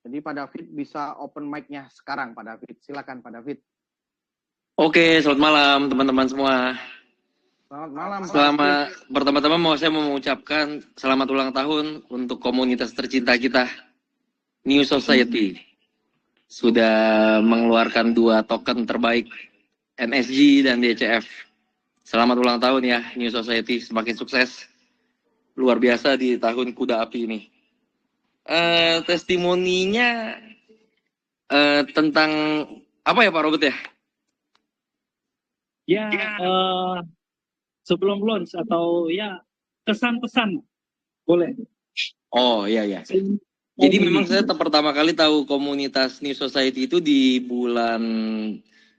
Jadi Pak David bisa open mic-nya sekarang, Pak David. Silakan Pak David. Oke, selamat malam teman-teman semua. Selamat malam Pak David. Pertama-tama saya mau mengucapkan selamat ulang tahun untuk komunitas tercinta kita, New Society. Sudah mengeluarkan 2 token terbaik, NSG dan DCF. Selamat ulang tahun ya, New Society. Semakin sukses. Luar biasa di tahun kuda api ini. Testimoninya tentang apa ya Pak Robert ya? Ya, sebelum launch atau ya kesan-pesan boleh. Oh iya. Jadi memang saya pertama kali tahu komunitas New Society itu di bulan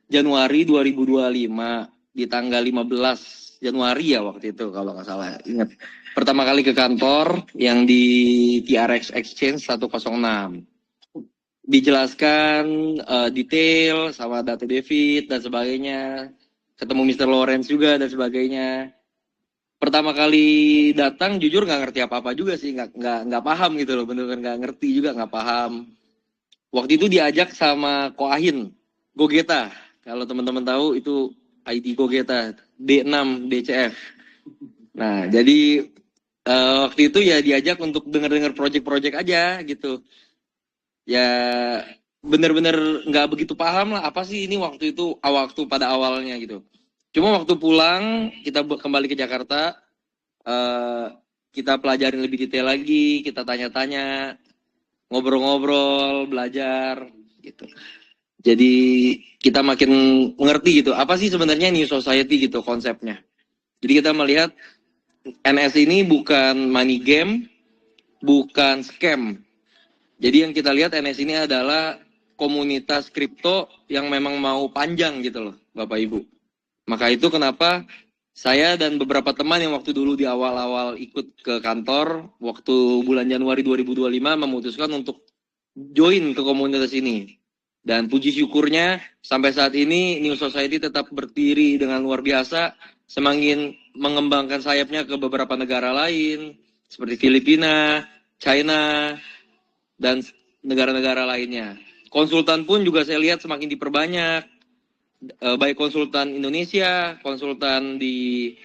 Januari 2025 di tanggal 15 Januari ya waktu itu kalau nggak salah. Ingat. Pertama kali ke kantor yang di TRX Exchange 106. Dijelaskan detail sama data David dan sebagainya. Ketemu Mr. Lawrence juga dan sebagainya. Pertama kali datang jujur nggak ngerti apa-apa juga sih, nggak paham gitu loh, bener-bener nggak ngerti juga, nggak paham. Waktu itu diajak sama Ko Ahin, Gogeta. Kalau teman-teman tahu itu ID Gogeta D6 DCF. Nah jadi waktu itu ya diajak untuk dengar-dengar project-project aja gitu. Ya bener-bener nggak begitu paham lah apa sih ini waktu itu pada awalnya gitu. Cuma waktu pulang kita kembali ke Jakarta, kita pelajarin lebih detail lagi, kita tanya-tanya, ngobrol-ngobrol, belajar gitu. Jadi kita makin mengerti gitu apa sih sebenarnya New Society gitu konsepnya. Jadi kita melihat NS ini bukan money game, bukan scam. Jadi yang kita lihat NS ini adalah komunitas kripto yang memang mau panjang gitu loh, Bapak Ibu. Maka itu kenapa saya dan beberapa teman yang waktu dulu di awal-awal ikut ke kantor, waktu bulan Januari 2025 memutuskan untuk join ke komunitas ini. Dan puji syukurnya sampai saat ini New Society tetap berdiri dengan luar biasa, semakin mengembangkan sayapnya ke beberapa negara lain, seperti Filipina, China, dan negara-negara lainnya. Konsultan pun juga saya lihat semakin diperbanyak, baik konsultan Indonesia, konsultan di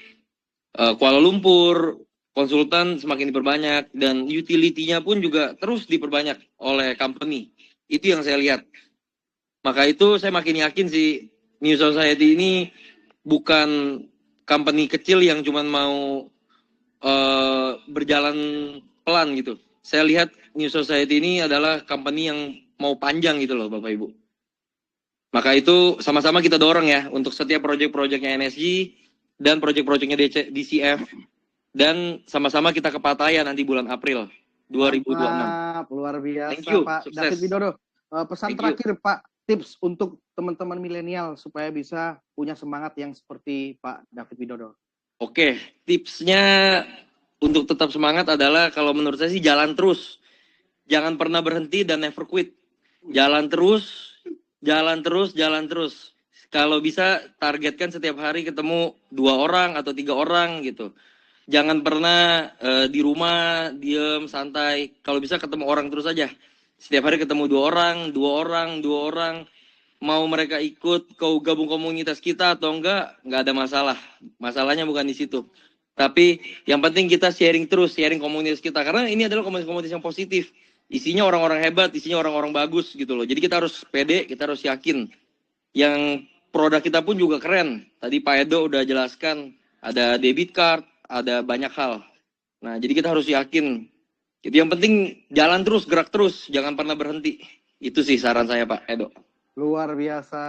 Kuala Lumpur, konsultan semakin diperbanyak, dan utility-nya pun juga terus diperbanyak oleh company. Itu yang saya lihat. Maka itu saya makin yakin sih New Society ini bukan company kecil yang cuma mau berjalan pelan gitu. Saya lihat New Society ini adalah company yang mau panjang gitu loh Bapak Ibu. Maka itu sama-sama kita dorong ya untuk setiap proyek-proyeknya NSG dan proyek-proyeknya DCF. Dan sama-sama kita ke Pattaya nanti bulan April 2026. Luar biasa. Thank you, Pak sukses. David Widodo. Pesan terakhir Pak, tips untuk teman-teman milenial supaya bisa punya semangat yang seperti Pak David Widodo. Oke, tipsnya untuk tetap semangat adalah kalau menurut saya sih jalan terus. Jangan pernah berhenti dan never quit. Jalan terus, jalan terus, jalan terus. Kalau bisa targetkan setiap hari ketemu 2 orang atau 3 orang gitu. Jangan pernah di rumah diem santai. Kalau bisa ketemu orang terus aja. Setiap hari ketemu 2 orang, 2 orang, 2 orang. Mau mereka ikut kau gabung komunitas kita atau enggak ada masalah. Masalahnya bukan di situ. Tapi yang penting kita sharing terus, sharing komunitas kita. Karena ini adalah komunitas yang positif. Isinya orang-orang hebat, isinya orang-orang bagus gitu loh. Jadi kita harus pede, kita harus yakin. Yang produk kita pun juga keren. Tadi Pak Edo udah jelaskan, ada debit card, ada banyak hal. Nah, jadi kita harus yakin. Jadi yang penting jalan terus, gerak terus, jangan pernah berhenti. Itu sih saran saya Pak Edo. Luar biasa.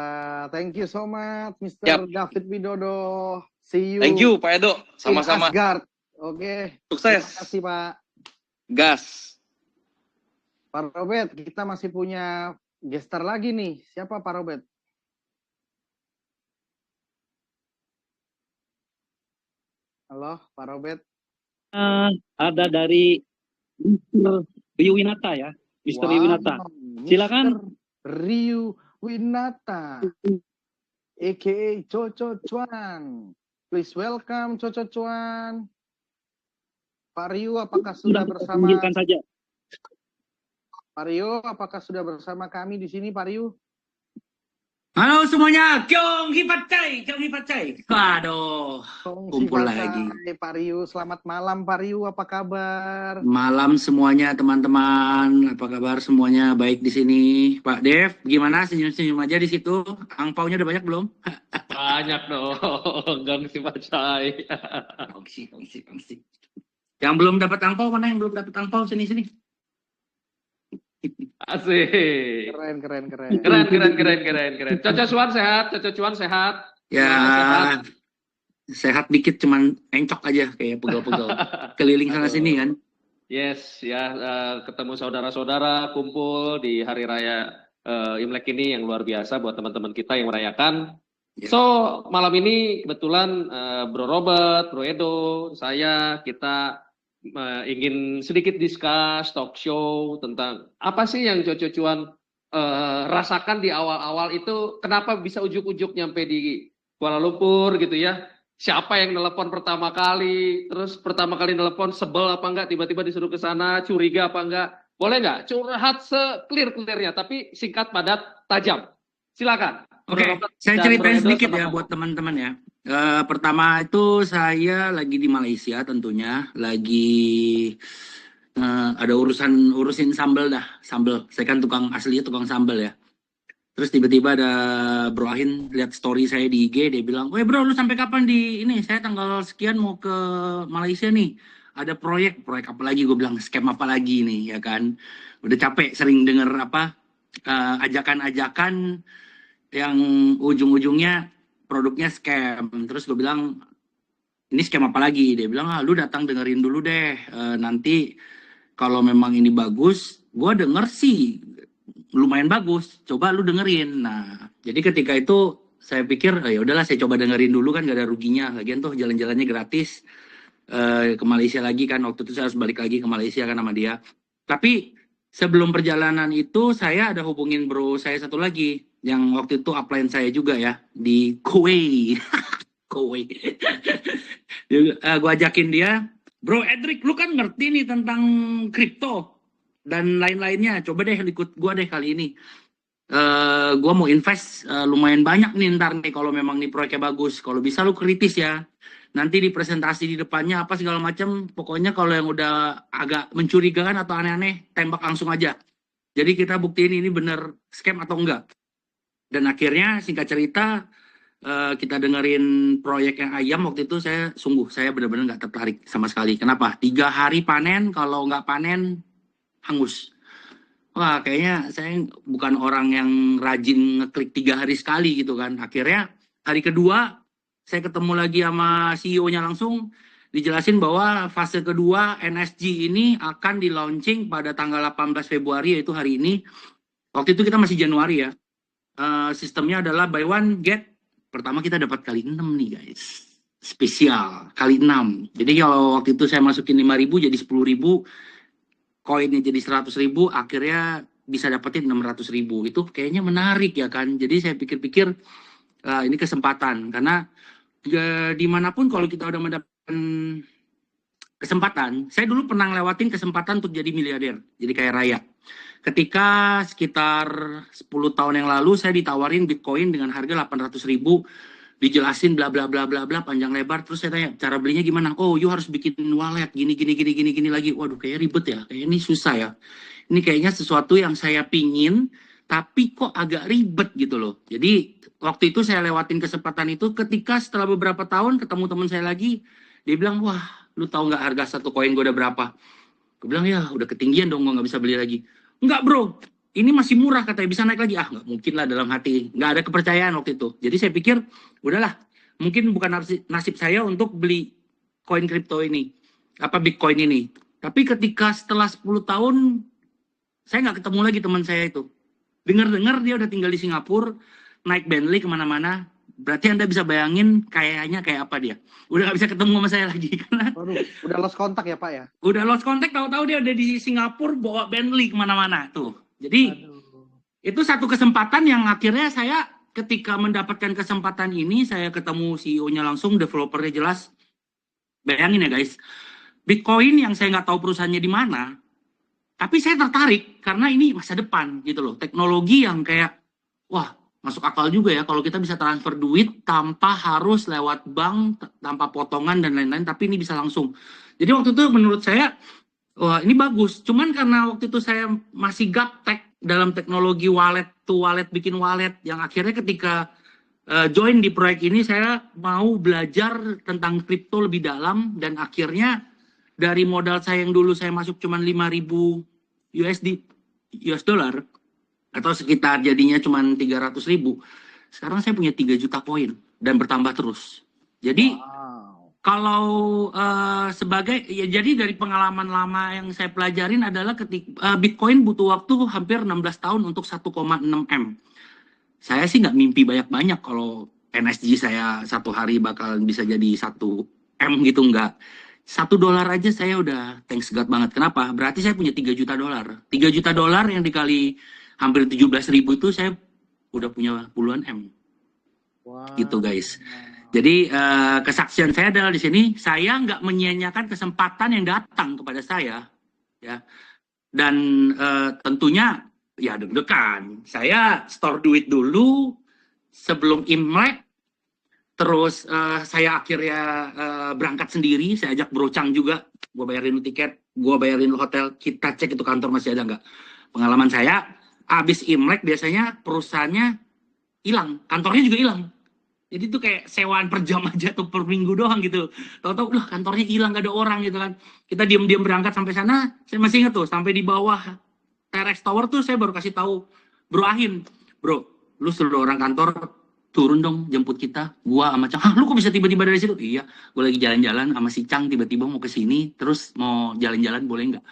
Thank you so much, Mr. David Widodo. See you. Thank you, Pak Edo. Sama-sama. Asgard. Oke. Sukses. Terima kasih, Pak. Gas. Pak Robert, kita masih punya gestar lagi nih. Siapa Pak Robert? Halo, Pak Robert. Ada dari Mr. Ryu Winata ya. Mr. Ryu Winata. Silakan. Ryu Winata, a.k.a. Coco Cuan. Please welcome Coco Cuan. Pak Ryu, apakah sudah bersama? Saja. Pak Rio, apakah sudah bersama kami di sini, Pak Rio? Halo semuanya, Kyong Hipacai. Waduh, kumpul lagi. Pak Rio, selamat malam Pak Rio, apa kabar? Malam semuanya teman-teman, apa kabar semuanya? Baik di sini. Pak Dev, gimana senyum-senyum aja di situ? Angpaunya udah banyak belum? Banyak dong, Gang Hipacai. Kongsi. Yang belum dapat angpau mana? Yang belum dapat angpau sini. Asik. Keren. Keren. Coco Cuan sehat. Ya, sehat dikit, cuman encok aja kayak pegel-pegel. Keliling sana sini kan. Yes, ya ketemu saudara-saudara kumpul di hari raya Imlek ini yang luar biasa buat teman-teman kita yang merayakan. Ya. So, malam ini kebetulan Bro Robert, Bro Edo, kita ingin sedikit discuss talk show tentang apa sih yang Coco Cuan rasakan di awal-awal itu, kenapa bisa ujuk-ujuk nyampe di Kuala Lumpur gitu ya. Siapa yang nelpon pertama kali, terus pertama kali nelpon sebel apa enggak, tiba-tiba disuruh ke sana, curiga apa enggak. Boleh enggak curhat se-clear-clearnya, tapi singkat, padat, tajam. Silakan. Oke, saya ceritain sedikit ya buat teman-teman ya. Pertama itu saya lagi di Malaysia tentunya, lagi ada urusin sambal. Saya kan aslinya tukang sambal ya. Terus tiba-tiba ada Bro Ahin lihat story saya di IG, dia bilang, "Weh bro, lu sampai kapan di ini? Saya tanggal sekian mau ke Malaysia nih. Ada proyek apa lagi?" Gue bilang, "Scam apa lagi nih?" Ya kan. Udah capek sering denger ajakan-ajakan yang ujung-ujungnya produknya scam. Terus gue bilang, "Ini scam apa lagi?" Dia bilang, "Lu datang dengerin dulu deh. Nanti kalau memang ini bagus, gue denger sih lumayan bagus. Coba lu dengerin." Nah, jadi ketika itu saya pikir, ya udahlah saya coba dengerin dulu kan, gak ada ruginya. Lagian tuh jalan-jalannya gratis ke Malaysia lagi kan. Waktu itu saya harus balik lagi ke Malaysia kan sama dia. Tapi sebelum perjalanan itu saya ada hubungin bro saya satu lagi yang waktu itu upline saya juga ya di Kuwait. Gue ajakin dia, "Bro Edric, lu kan ngerti nih tentang kripto dan lain-lainnya. Coba deh ikut gue deh kali ini. Gue mau invest lumayan banyak nih ntar nih kalau memang nih proyeknya bagus. Kalau bisa lu kritis ya. Nanti di presentasi di depannya apa segala macam. Pokoknya kalau yang udah agak mencurigakan atau aneh-aneh, tembak langsung aja. Jadi kita buktiin ini bener scam atau enggak." Dan akhirnya singkat cerita kita dengerin proyek yang ayam waktu itu saya benar-benar nggak tertarik sama sekali. Kenapa? 3 hari panen, kalau nggak panen hangus. Wah, kayaknya saya bukan orang yang rajin ngeklik 3 hari sekali gitu kan. Akhirnya hari kedua saya ketemu lagi sama CEO-nya langsung, dijelasin bahwa fase kedua NSG ini akan di launching pada tanggal 18 Februari, yaitu hari ini. Waktu itu kita masih Januari ya. Sistemnya adalah buy one get. Pertama kita dapat kali 6 nih guys. Spesial, kali 6. Jadi kalau waktu itu saya masukin 5.000 jadi 10.000. Koinnya jadi 100.000, akhirnya bisa dapetin 600.000. Itu kayaknya menarik ya kan. Jadi saya pikir-pikir ini kesempatan. Karena dimanapun kalau kita udah mendapatkan kesempatan, saya dulu pernah lewatin kesempatan untuk jadi miliarder. Jadi kayak Raya. Ketika sekitar 10 tahun yang lalu saya ditawarin Bitcoin dengan harga 800.000, dijelasin bla bla bla bla bla panjang lebar. Terus saya tanya, "Cara belinya gimana?" "Oh, you harus bikin wallet gini lagi." Waduh, kayak ribet ya. Kayak ini susah ya. Ini kayaknya sesuatu yang saya pingin tapi kok agak ribet gitu loh. Jadi waktu itu saya lewatin kesempatan itu, ketika setelah beberapa tahun ketemu teman saya lagi, dia bilang, "Wah, lu tahu nggak harga satu koin gue udah berapa?" Gue bilang, "Ya udah ketinggian dong, gue nggak bisa beli lagi." "Enggak bro, ini masih murah katanya, bisa naik lagi." Nggak mungkin lah, dalam hati nggak ada kepercayaan waktu itu. Jadi saya pikir udahlah, mungkin bukan nasib saya untuk beli koin kripto ini, Bitcoin ini. Tapi ketika setelah 10 tahun saya nggak ketemu lagi teman saya itu. Dengar dia udah tinggal di Singapura, naik Bentley kemana-mana. Berarti Anda bisa bayangin kayaknya kayak apa dia. Udah nggak bisa ketemu sama saya lagi karena udah lost kontak ya Pak ya. Udah lost kontak, tahu-tahu dia udah di Singapura bawa Bentley kemana-mana tuh. Jadi itu satu kesempatan yang akhirnya saya ketika mendapatkan kesempatan ini, saya ketemu CEO-nya langsung, developernya jelas. Bayangin ya guys, Bitcoin yang saya nggak tahu perusahaannya di mana, Tapi saya tertarik karena ini masa depan gitu loh. Teknologi yang kayak, wah masuk akal juga ya kalau kita bisa transfer duit tanpa harus lewat bank, tanpa potongan dan lain-lain, tapi ini bisa langsung. Jadi waktu itu menurut saya, wah ini bagus. Cuman karena waktu itu saya masih gaptek dalam teknologi wallet to wallet, bikin wallet, yang akhirnya ketika join di proyek ini saya mau belajar tentang kripto lebih dalam, dan akhirnya dari modal saya yang dulu saya masuk cuma 5.000 US dollar atau sekitar jadinya cuma 300.000, sekarang saya punya 3 juta koin dan bertambah terus. Jadi kalau sebagai ya, jadi dari pengalaman lama yang saya pelajarin adalah ketika Bitcoin butuh waktu hampir 16 tahun untuk 1,6 M. Saya sih nggak mimpi banyak-banyak kalau NSG saya satu hari bakal bisa jadi 1 M gitu, nggak. $1 aja saya udah thanks God banget. Kenapa? Berarti saya punya 3 juta dolar. 3 juta dolar yang dikali hampir 17.000 itu saya udah punya puluhan M. Wow. Gitu guys. Jadi kesaksian saya adalah di sini saya nggak menyia-nyiakan kesempatan yang datang kepada saya, ya. Dan tentunya ya deg-degan. Saya store duit dulu sebelum Imlek. Terus saya akhirnya berangkat sendiri. Saya ajak Bro Chang juga. Gue bayarin lu tiket, gue bayarin lu hotel. Kita cek itu kantor masih ada nggak. Pengalaman saya, abis Imlek biasanya perusahaannya hilang. Kantornya juga hilang. Jadi itu kayak sewaan per jam aja tuh, per minggu doang gitu. Tahu-tahu lah kantornya hilang, gak ada orang gitu kan. Kita diam-diam berangkat sampai sana. Saya masih ingat tuh, sampai di bawah Terex Tower tuh saya baru kasih tahu Bro Ahin, bro, lu suruh orang kantor turun dong jemput kita. Gua sama Cang, lu kok bisa tiba-tiba dari situ? Iya, gua lagi jalan-jalan sama si Cang, tiba-tiba mau ke sini, terus mau jalan-jalan boleh nggak?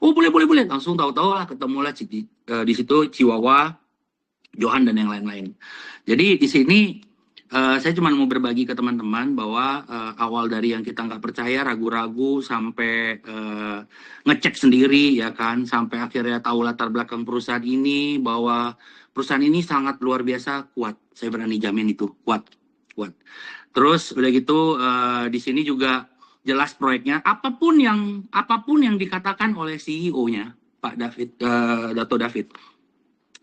Oh boleh. Langsung tahu-tahu lah ketemulah di situ Chihuahua, Johan dan yang lain-lain. Jadi di sini saya cuma mau berbagi ke teman-teman bahwa awal dari yang kita nggak percaya, ragu-ragu, sampai ngecek sendiri ya kan, sampai akhirnya tahu latar belakang perusahaan ini, bahwa perusahaan ini sangat luar biasa kuat. Saya berani jamin itu kuat. Terus udah gitu di sini juga jelas proyeknya, apapun yang dikatakan oleh CEO-nya Pak David, Dato David,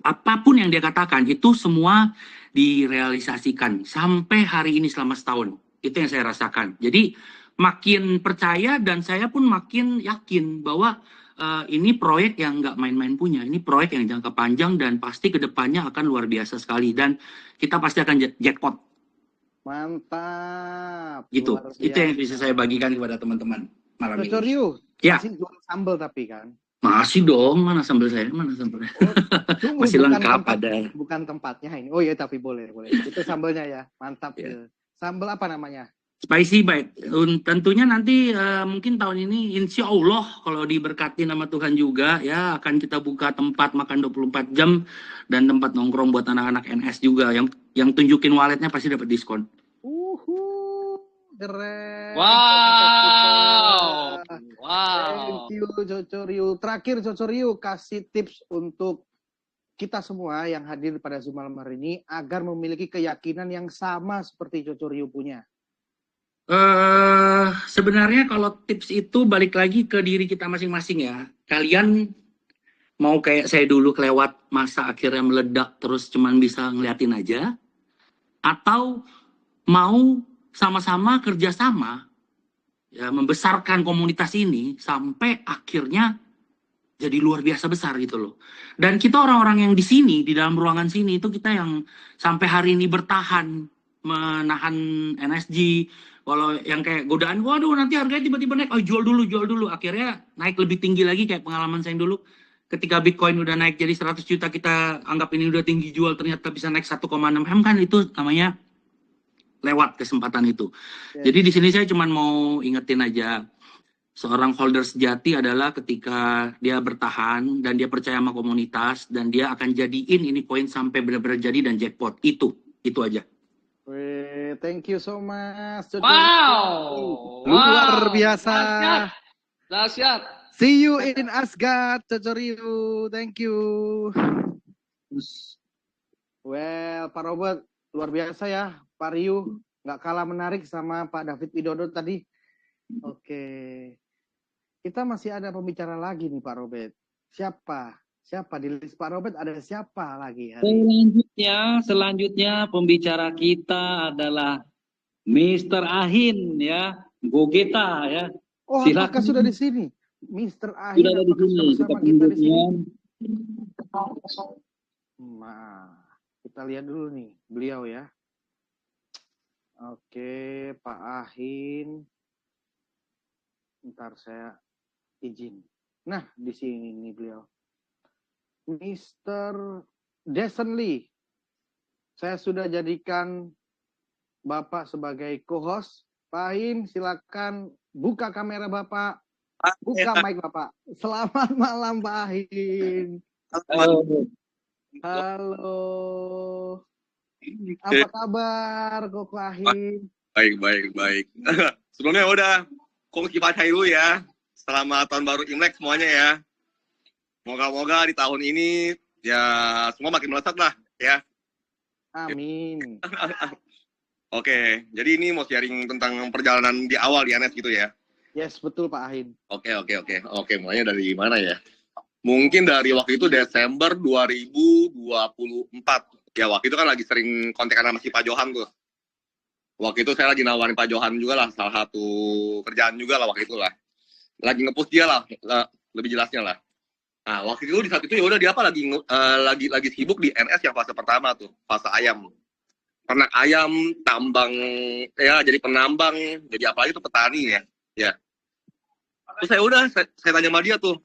apapun yang dia katakan itu semua direalisasikan sampai hari ini selama setahun. Itu yang saya rasakan. Jadi makin percaya dan saya pun makin yakin bahwa ini proyek yang nggak main-main punya. Ini proyek yang jangka panjang dan pasti kedepannya akan luar biasa sekali. Dan kita pasti akan jackpot. Mantap. Gitu. Itu yang bisa saya bagikan kepada teman-teman malam ini. Ryu, ya. Masih jual sambal tapi kan? Masih dong, mana sambal saya? Masih lengkap ada. Bukan tempatnya ini. Oh iya, tapi boleh. Itu sambalnya ya, mantap. Ya. Sambal apa namanya? Spicy bite. Tentunya nanti mungkin tahun ini insya Allah kalau diberkati nama Tuhan juga ya akan kita buka tempat makan 24 jam dan tempat nongkrong buat anak-anak NS juga. Yang tunjukin walletnya pasti dapat diskon. Keren. Wow. Thank you Coco Ryu. Terakhir Coco Ryu kasih tips untuk kita semua yang hadir pada Zoom malam hari ini agar memiliki keyakinan yang sama seperti Coco Ryu punya. Sebenarnya kalau tips itu balik lagi ke diri kita masing-masing ya. Kalian mau kayak saya dulu kelewat masa akhirnya meledak terus cuman bisa ngeliatin aja, atau mau sama-sama kerjasama ya membesarkan komunitas ini sampai akhirnya jadi luar biasa besar gitu loh. Dan kita orang-orang yang di sini, di dalam ruangan sini itu kita yang sampai hari ini bertahan menahan NSG. Kalau yang kayak godaan, waduh nanti harganya tiba-tiba naik, oh jual dulu, akhirnya naik lebih tinggi lagi kayak pengalaman saya dulu. Ketika Bitcoin udah naik jadi 100 juta, kita anggap ini udah tinggi, jual ternyata bisa naik 1,6 M, kan itu namanya lewat kesempatan itu. Jadi di sini saya cuma mau ingetin aja, seorang holder sejati adalah ketika dia bertahan dan dia percaya sama komunitas dan dia akan jadiin ini koin sampai benar-benar jadi dan jackpot. Itu aja. Thank you so much. Wow. Luar biasa. Dahsyat. See you in Asgard, Coco Ryu. Thank you. Well, Pak Robert, luar biasa ya. Pak Ryu nggak kalah menarik sama Pak David Widodo tadi. Oke. Kita masih ada pembicara lagi nih Pak Robert. Siapa? Siapa di list Pak Robert ada siapa lagi hari ini? Selanjutnya pembicara kita adalah Mr. Ahin ya, Gogeta ya. Oh, apakah Silakan. sudah di sini? Mr. Sudah Ahin ada di apakah sini. sudah Kita bersama kita di sini? tunjukkan. Nah, kita lihat dulu nih beliau ya. Oke, Pak Ahin. Ntar saya izin. Nah, di sini nih beliau. Mr. Jason Lee. Saya sudah jadikan Bapak sebagai co-host. Pak Ahin, silakan buka kamera Bapak. Buka mic Bapak. Selamat malam Pak Ahin. Halo. Halo. Apa kabar Koko Ahin? Baik. Sebelumnya udah Kongsi Pacai dulu ya. Selamat tahun baru Imlek semuanya ya. Moga-moga di tahun ini ya semua makin melesat lah ya. Amin. Oke, jadi ini mau sharing tentang perjalanan di awal di NS gitu ya. Yes, betul Pak Ahin. Oke, mulainya dari mana ya? Mungkin dari waktu itu Desember 2024. Ya waktu itu kan lagi sering kontekan sama si Pak Johan tuh. Waktu itu saya lagi nawarin Pak Johan juga lah, salah satu kerjaan juga lah waktu itu lah. Lagi nge-push dia lah, lebih jelasnya lah. Nah, waktu itu di saat itu ya udah dia apa lagi sibuk di NS yang fase pertama tuh, fase ayam. Ternak ayam, tambang ya, jadi penambang, jadi apa lagi tuh petani ya. Ya. Terus saya tanya sama dia tuh,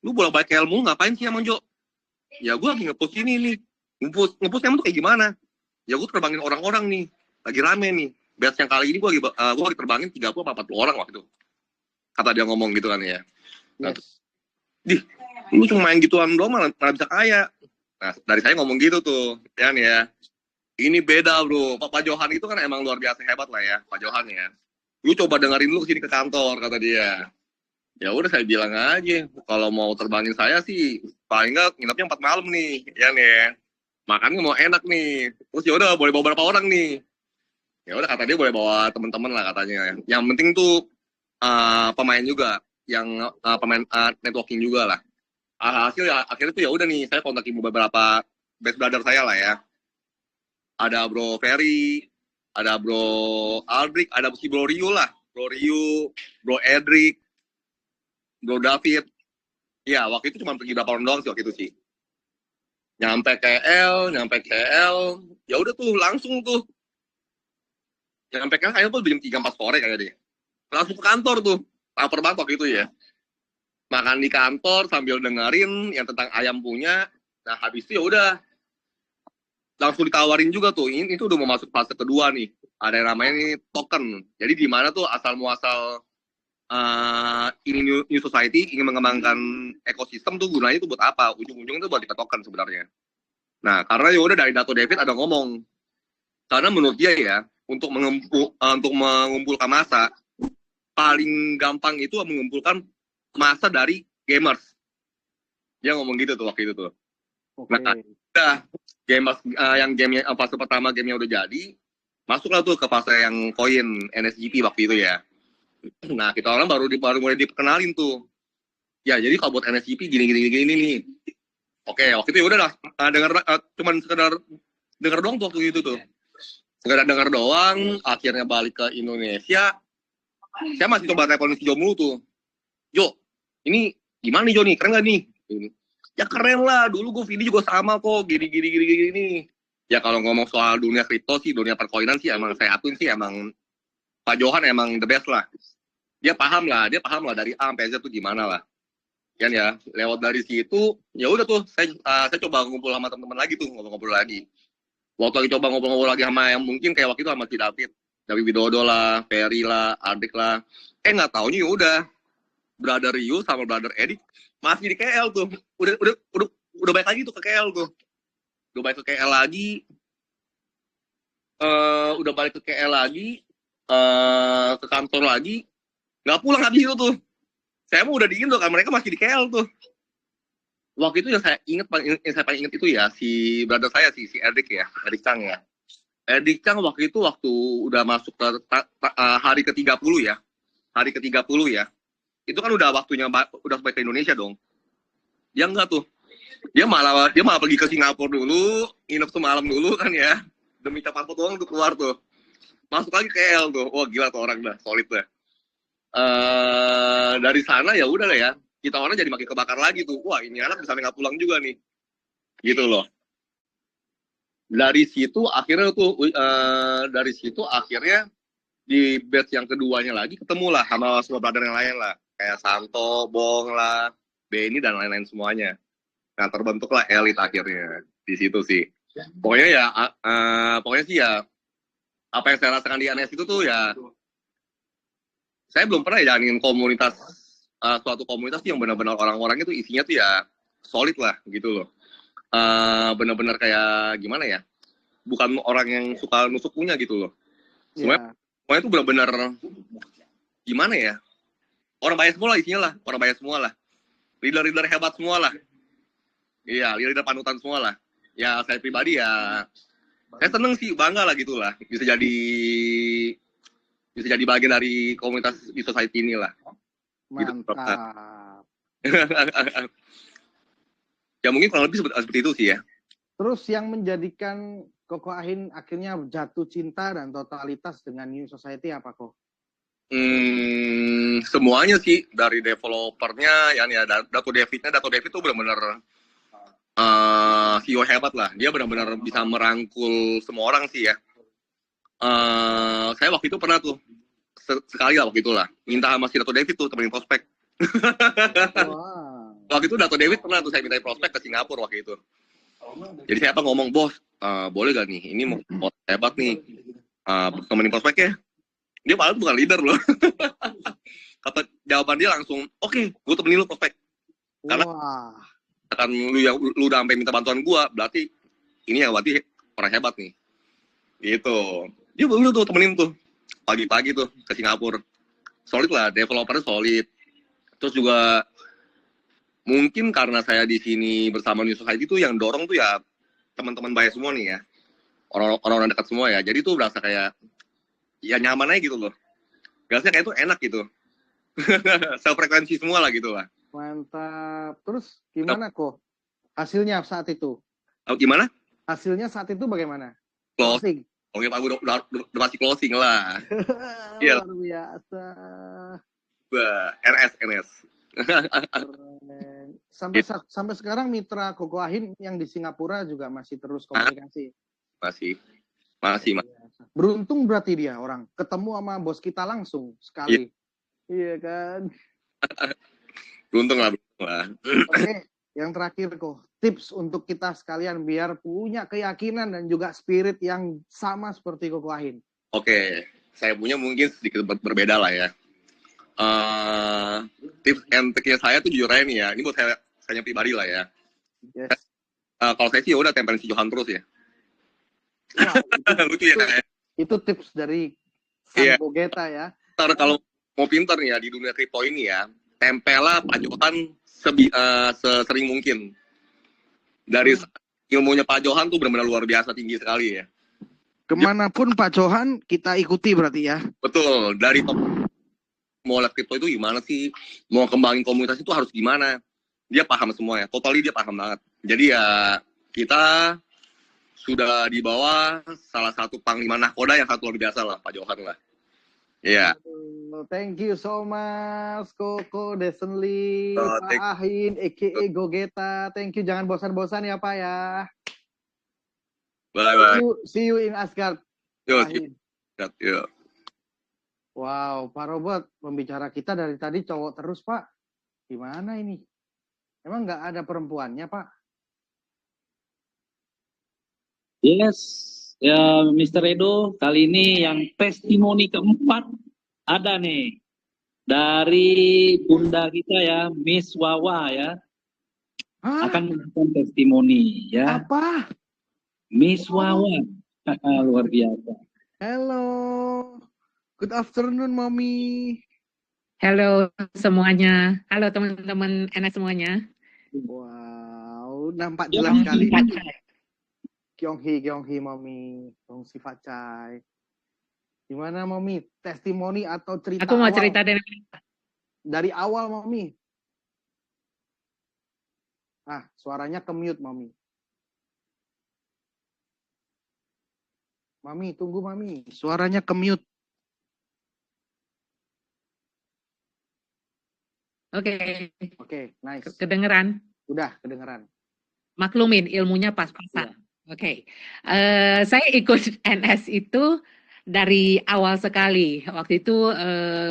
lu bolak-balik ke ilmu ngapain sih Mang Jo? Ya gue lagi nge-push ini nih. Nge-push emang tuh kayak gimana? Ya gue terbangin orang-orang nih. Lagi rame nih. Batch yang kali ini gue lagi terbangin 30-40 orang waktu itu. Kata dia ngomong gitu kan ya. Nah, Yes. lu cuma main gituan doang malah bisa kaya. Nah, dari saya ngomong gitu tuh. Ya. Ini beda bro. Pak Johan itu kan emang luar biasa hebat lah ya. Pak Johan ya. Lu coba dengerin lu kesini ke kantor, kata dia. Ya udah saya bilang aja. Kalau mau terbangin saya sih, paling nggak nginepnya 4 malam nih. Ya. Makannya mau enak nih. Terus ya udah boleh bawa berapa orang nih. Ya udah kata dia boleh bawa teman-teman lah katanya. Yang penting tuh pemain juga, yang pemain networking juga lah. Hasil ya akhirnya tuh ya udah nih saya kontakin beberapa best brother saya lah ya. Ada Bro Ferry, ada Bro Aldric, ada si Bro Rio lah, Bro Rio, Bro Edric, Bro David. Ya waktu itu cuma pergi berapa orang doang sih waktu itu sih. Nyampe KL, ya udah tuh langsung tuh. Nyampe KL kayaknya tuh jam 3-4 sore kayaknya deh. Langsung ke kantor tuh, lapar banget waktu itu ya. Makan di kantor sambil dengerin yang tentang ayam punya. Nah habis itu ya udah langsung ditawarin juga tuh. Ini tuh udah mau masuk fase kedua nih. Ada yang namanya nih token. Jadi di mana tuh asal muasal ini new society ingin mengembangkan ekosistem tuh gunanya tuh buat apa? Ujung-ujungnya tuh buat dikasih token sebenarnya. Nah karena ya udah dari Dato David ada ngomong. Karena menurut dia ya untuk mengumpulkan massa paling gampang itu mengumpulkan masa dari gamers. Dia ngomong gitu tuh waktu itu tuh. Okay. Nah, udah gamers yang game fase pertama gamenya udah jadi, masuklah tuh ke fase yang koin NSGP waktu itu ya. Nah, kita orang baru mulai diperkenalin tuh. Ya, jadi kalau buat NSGP gini nih. Oke, waktu itu ya udah lah, cuman sekedar dengar doang tuh waktu itu tuh. Sekedar dengar doang, akhirnya balik ke Indonesia. Saya masih coba telepon si Jo mulu tuh. Jo, ini gimana nih Jo nih? Keren gak nih? Ya keren lah, dulu gue video juga sama kok, gini. Ya kalau ngomong soal dunia kripto sih, dunia perkoinan sih emang saya akuin sih emang Pak Johan emang the best lah. Dia paham lah dari A sampai Z tuh gimana lah. Kan ya, lewat dari situ, ya udah tuh saya coba ngumpul sama teman-teman lagi tuh, ngobrol lagi. Waktu lagi coba ngobrol lagi sama yang mungkin kayak waktu itu sama si David Widodo lah, Ferry lah, Adik lah. Nggak taunya ya udah Brother Rio sama Brother Edik masih di KL tuh. Udah balik lagi tuh ke KL tuh. Udah balik ke KL lagi. Ke kantor lagi. Nggak pulang habis itu tuh. Saya mau udah di Indo kan, mereka masih di KL tuh. Waktu itu yang saya paling ingat itu ya si brother saya si Edik ya, Edik Chang ya. Edik Chang waktu udah masuk ke hari ke-30 ya. Hari ke-30 ya. Itu kan udah waktunya udah sampai ke Indonesia dong. Dia enggak tuh. Dia malah pergi ke Singapura dulu, nginep semalam dulu kan ya. Demi minta paspor doang tuh keluar tuh. Masuk lagi ke L tuh. Wah gila tuh orang dah, solid dah. Dari sana ya udah lah ya. Kita orang jadi makin kebakar lagi tuh. Wah ini anak bisa nggak pulang juga nih. Gitu loh. Dari situ akhirnya di batch yang keduanya lagi ketemulah sama semua brother yang lain lah. Kayak Santo, Bong lah, Benny dan lain-lain semuanya. Nah terbentuklah elit akhirnya di situ sih. Pokoknya sih ya apa yang saya rasakan di NS itu tuh ya saya belum pernah ya jalanin komunitas suatu komunitas yang benar-benar orang-orangnya tuh isinya tuh ya solid lah gitu loh. Benar-benar kayak gimana ya? Bukan orang yang suka nusuk punya gitu loh. Semuanya itu benar-benar gimana ya? Orang bayar semua lah isinya lah, orang bayar semua lah. Leader-leader hebat semua lah. Iya, leader panutan semua lah. Ya saya pribadi ya saya seneng sih, bangga lah gitu lah. Bisa jadi bagian dari komunitas di society ini lah. Mantap. Gitu. Ya mungkin kurang lebih seperti itu sih ya. Terus yang menjadikan Koko Ahin akhirnya jatuh cinta dan totalitas dengan New Society apa kok? Semuanya sih, dari developernya, ya Dato David tuh benar-benar CEO hebat lah. Dia benar-benar bisa merangkul semua orang sih ya. Saya waktu itu pernah tuh sekali lah waktu itulah minta sama si Dato David tuh temenin prospek. Wow. Waktu itu Dato David pernah tuh saya minta prospek ke Singapura waktu itu. Jadi saya ngomong, bos, boleh gak nih? Ini mau hebat nih, temenin prospek ya. Dia malah bukan leader loh. Kata jawaban dia langsung, oke, gue temenin lu prospek. Karena akan lu udah sampai minta bantuan gue, berarti ini ya berarti orang hebat nih. Gitu. Dia udah tuh temenin tuh pagi-pagi tuh ke Singapura. Solid lah, developernya solid. Terus juga mungkin karena saya di sini bersama New Society tuh yang dorong tuh ya teman-teman baik semua nih ya. Orang-orang dekat semua ya. Jadi tuh berasa kayak ya nyaman aja gitu loh. Rasanya kayak itu enak gitu. Sefrekuensi semua lah gitu lah. Mantap. Terus gimana kok hasilnya saat itu? Gimana? Hasilnya saat itu bagaimana? Closing. Oke Pak, udah masih closing lah. Luar biasa. RS. Sampai sekarang mitra Koko Ahin yang di Singapura juga masih terus komunikasi. Masih. Beruntung berarti dia orang ketemu sama bos kita langsung sekali. Iya kan? Beruntung lah. Oke, yang terakhir kok tips untuk kita sekalian biar punya keyakinan dan juga spirit yang sama seperti Koko Ahin. Oke, saya punya mungkin sedikit berbeda lah ya. Tips and triknya saya tuh jujur aja nih ya. Ini buat saya pribadi lah ya. Yes. Kalau saya sih udah tempelin si Johan terus ya. Wow, lucu ya kan? Itu tips dari Sang Gogeta ya. Kalau mau pinter nih ya di dunia kripto ini ya, tempelah Pak Johan sesering mungkin. Dari ilmunya Pak Johan tuh benar-benar luar biasa tinggi sekali ya. Kemanapun Pak Johan kita ikuti berarti ya. Betul, dari top mau lihat kripto itu gimana sih, mau kembangin komunitas itu harus gimana, dia paham semua ya, totally dia paham banget. Jadi ya kita sudah di bawah salah satu panglima nahkoda yang satu luar biasa lah, Pak Johan lah. Iya. Yeah. Thank you so much, Koko Desenli, Pak Ahin, a.k.a. Gogeta. Thank you, jangan bosan-bosan ya Pak ya. Bye-bye. See you in Asgard. Yo. Wow, Pak Robert, pembicara kita dari tadi cowok terus, Pak. Gimana ini? Emang nggak ada perempuannya, Pak? Yes, ya Mr. Edo, kali ini yang testimoni keempat ada nih. Dari bunda kita ya, Miss Wawa ya. Akan memberikan testimoni ya. Apa? Miss Wawa. Luar biasa. Hello. Good afternoon, Mommy. Halo semuanya. Halo teman-teman NS semuanya. Wow, nampak jelas sekali. Kyonghi, Mommy. Gongsi Facai. Gimana, Mommy? Testimoni atau cerita Aku mau awal? cerita Dari awal, Mommy. suaranya ke-mute, Mami. Mami, tunggu Mami. Suaranya ke-mute. Oke, Nice. kedengeran? Udah, kedengeran. Maklumin ilmunya pas-pasan. Oke. Saya ikut NS itu dari awal sekali. Waktu itu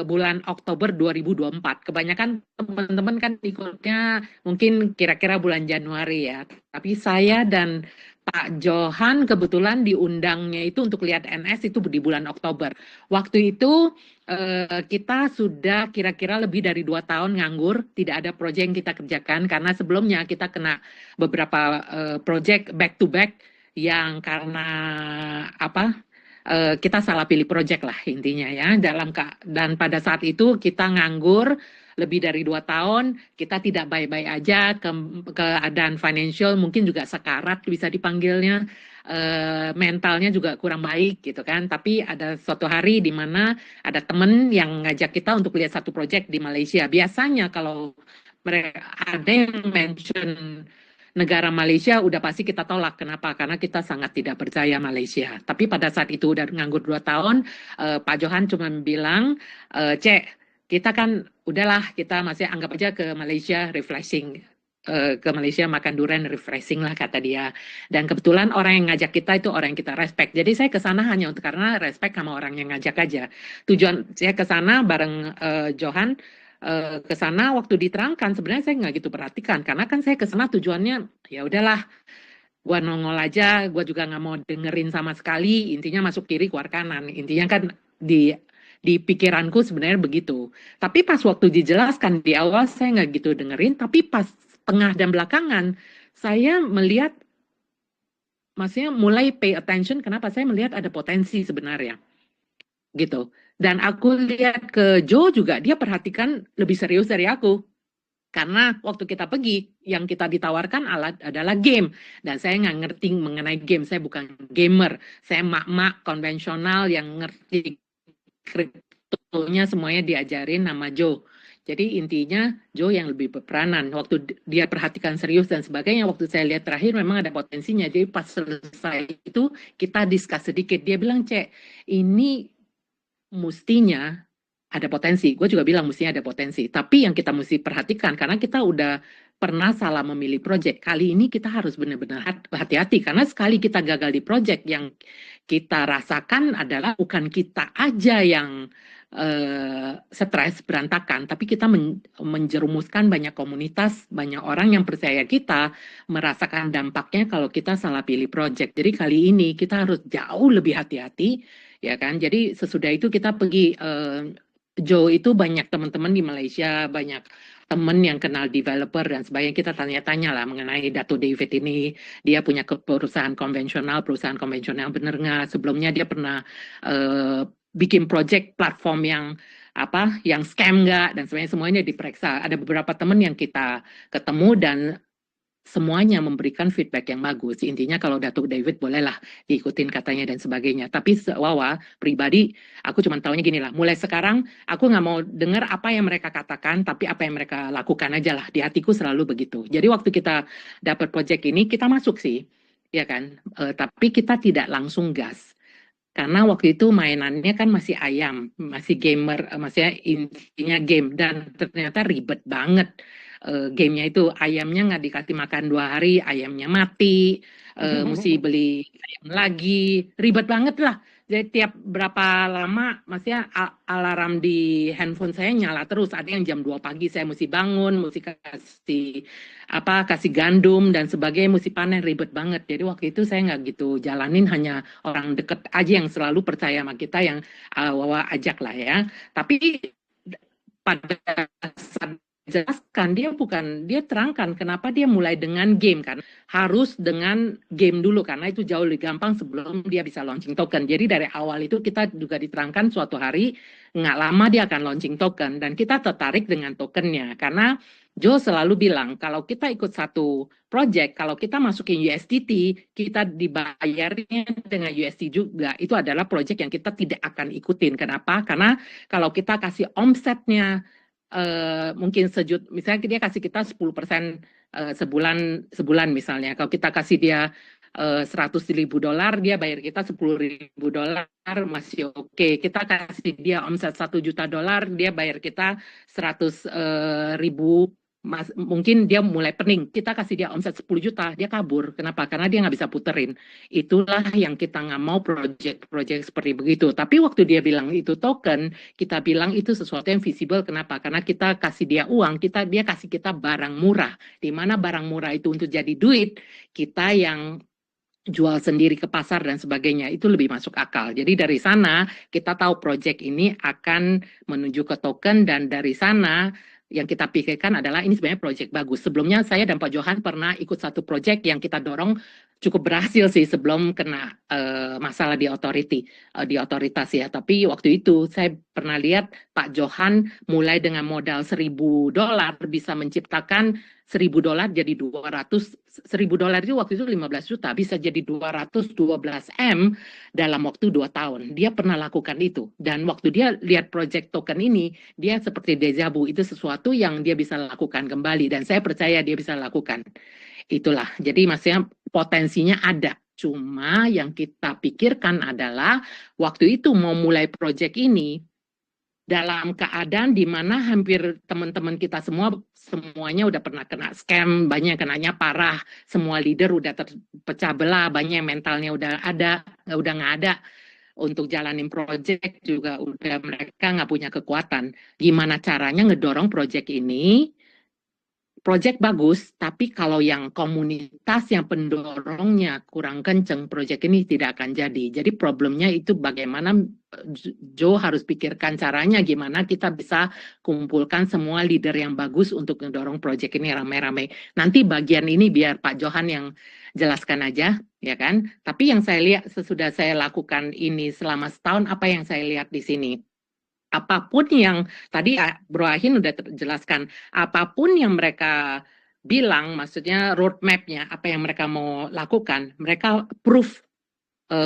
bulan Oktober 2024. Kebanyakan teman-teman kan ikutnya mungkin kira-kira bulan Januari ya. Tapi saya dan Pak Johan kebetulan diundangnya itu untuk lihat NS itu di bulan Oktober. Waktu itu kita sudah kira-kira lebih dari 2 tahun nganggur, tidak ada proyek yang kita kerjakan karena sebelumnya kita kena beberapa proyek back to back yang karena kita salah pilih proyek lah intinya ya dan pada saat itu kita nganggur lebih dari 2 tahun, kita tidak baik-baik aja, keadaan financial mungkin juga sekarat bisa dipanggilnya, mentalnya juga kurang baik gitu kan. Tapi ada suatu hari di mana ada temen yang ngajak kita untuk lihat satu proyek di Malaysia. Biasanya kalau mereka ada yang mention negara Malaysia, udah pasti kita tolak. Kenapa? Karena kita sangat tidak percaya Malaysia. Tapi pada saat itu udah nganggur 2 tahun, Pak Johan cuma bilang, Cek, kita kan udahlah, kita masih anggap aja ke Malaysia refreshing. Ke Malaysia makan durian refreshing lah kata dia. Dan kebetulan orang yang ngajak kita itu orang yang kita respect. Jadi saya ke sana hanya untuk karena respect sama orang yang ngajak aja. Tujuan saya ke sana bareng Johan, ke sana waktu diterangkan sebenarnya saya nggak gitu perhatikan karena kan saya ke sana tujuannya ya udahlah gua nongol aja, gua juga nggak mau dengerin sama sekali, intinya masuk kiri keluar kanan, intinya kan di pikiranku sebenarnya begitu. Tapi pas waktu dijelaskan di awal saya nggak gitu dengerin, tapi pas tengah dan belakangan saya melihat, maksudnya mulai pay attention. Kenapa? Saya melihat ada potensi sebenarnya gitu. Dan aku lihat ke Joe juga, dia perhatikan lebih serius dari aku. Karena waktu kita pergi, yang kita ditawarkan adalah game. Dan saya nggak ngerti mengenai game, saya bukan gamer. Saya mak-mak konvensional yang ngerti kriptonya semuanya diajarin sama Joe. Jadi intinya Joe yang lebih berperanan. Waktu dia perhatikan serius dan sebagainya, waktu saya lihat terakhir memang ada potensinya. Jadi pas selesai itu kita discuss sedikit. Dia bilang, Cek, ini mestinya ada potensi. Gue juga bilang mestinya ada potensi. Tapi yang kita mesti perhatikan, karena kita udah pernah salah memilih proyek. Kali ini kita harus benar-benar hati-hati. Karena sekali kita gagal di proyek, yang kita rasakan adalah bukan kita aja yang stres berantakan, tapi kita menjerumuskan banyak komunitas, banyak orang yang percaya kita merasakan dampaknya kalau kita salah pilih proyek. Jadi kali ini kita harus jauh lebih hati-hati, ya kan. Jadi sesudah itu kita pergi, Joe itu banyak teman-teman di Malaysia, banyak teman yang kenal developer dan sebagainya. Kita tanya-tanya lah mengenai Dato David ini, dia punya perusahaan konvensional bener nggak? Sebelumnya dia pernah bikin project platform yang scam nggak, dan semuanya diperiksa. Ada beberapa teman yang kita ketemu dan semuanya memberikan feedback yang bagus. Intinya kalau Datuk David bolehlah diikutin katanya dan sebagainya. Tapi Wawa pribadi, aku cuma taunya gini lah, mulai sekarang aku nggak mau dengar apa yang mereka katakan, tapi apa yang mereka lakukan aja lah. Di hatiku selalu begitu. Jadi waktu kita dapat project ini, kita masuk sih, ya kan. Tapi kita tidak langsung gas. Karena waktu itu mainannya kan masih ayam, masih gamer, maksudnya intinya game, dan ternyata ribet banget. Gamenya itu ayamnya nggak dikasih makan 2 hari, ayamnya mati, mesti beli ayam lagi, ribet banget lah. Jadi tiap berapa lama, maksudnya alarm di handphone saya nyala terus. Ada yang jam 2 pagi saya mesti bangun, mesti kasih gandum dan sebagainya, mesti panen, ribet banget. Jadi waktu itu saya nggak gitu jalanin, hanya orang deket aja yang selalu percaya sama kita, yang Wawa ajak lah ya. Tapi pada saat jelaskan, dia terangkan kenapa dia mulai dengan game, kan harus dengan game dulu karena itu jauh lebih gampang sebelum dia bisa launching token. Jadi dari awal itu kita juga diterangkan suatu hari nggak lama dia akan launching token, dan kita tertarik dengan tokennya karena Joe selalu bilang kalau kita ikut satu project, kalau kita masukin USDT, kita dibayarnya dengan USD juga. Itu adalah project yang kita tidak akan ikutin. Kenapa? Karena kalau kita kasih omsetnya mungkin misalnya dia kasih kita 10% sebulan misalnya. Kalau kita kasih dia $100.000, dia bayar kita $10.000, masih oke. Kita kasih dia omset $1 juta, dia bayar kita 100.000. Mungkin dia mulai pening, kita kasih dia omset 10 juta, dia kabur. Kenapa? Karena dia nggak bisa puterin. Itulah yang kita nggak mau, project seperti begitu. Tapi waktu dia bilang itu token, kita bilang itu sesuatu yang visible. Kenapa? Karena kita kasih dia uang, dia kasih kita barang murah. Di mana barang murah itu untuk jadi duit, kita yang jual sendiri ke pasar dan sebagainya, itu lebih masuk akal. Jadi dari sana kita tahu project ini akan menuju ke token, dan dari sana yang kita pikirkan adalah ini sebenarnya project bagus. Sebelumnya saya dan Pak Johan pernah ikut satu project yang kita dorong cukup berhasil sih sebelum kena masalah di otoritas ya. Tapi waktu itu saya pernah lihat Pak Johan mulai dengan modal $1.000 bisa menciptakan $1.000 jadi 200. $1.000 itu waktu itu 15 juta, bisa jadi 212 M dalam waktu 2 tahun. Dia pernah lakukan itu. Dan waktu dia lihat project token ini, dia seperti deja vu, itu sesuatu yang dia bisa lakukan kembali. Dan saya percaya dia bisa lakukan. Itulah, jadi maksudnya potensinya ada. Cuma yang kita pikirkan adalah waktu itu mau mulai project ini dalam keadaan di mana hampir teman-teman kita semuanya udah pernah kena scam, banyak yang kenanya parah, semua leader udah terpecah belah, banyak yang mentalnya udah nggak ada untuk jalanin project juga, udah mereka nggak punya kekuatan. Gimana caranya ngedorong project ini? Project bagus, tapi kalau yang komunitas yang pendorongnya kurang kenceng, project ini tidak akan jadi. Jadi problemnya itu bagaimana Joe harus pikirkan caranya gimana kita bisa kumpulkan semua leader yang bagus untuk mendorong project ini rame-rame. Nanti bagian ini biar Pak Johan yang jelaskan aja, ya kan? Tapi yang saya lihat sesudah saya lakukan ini selama setahun, apa yang saya lihat di sini? Apapun yang tadi Bro Ahin udah jelaskan, apapun yang mereka bilang, maksudnya roadmap-nya, apa yang mereka mau lakukan, mereka proof,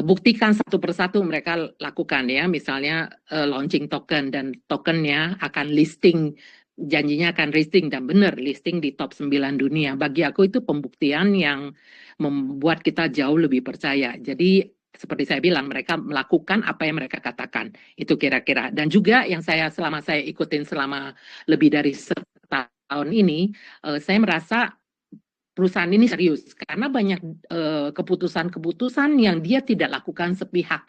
buktikan satu persatu mereka lakukan ya, misalnya launching token, dan tokennya akan listing, janjinya akan listing, dan benar listing di top 9 dunia. Bagi aku itu pembuktian yang membuat kita jauh lebih percaya. Jadi seperti saya bilang, mereka melakukan apa yang mereka katakan. Itu kira-kira. Dan juga yang selama saya ikutin selama lebih dari setahun ini, saya merasa perusahaan ini serius. Karena banyak keputusan-keputusan yang dia tidak lakukan sepihak.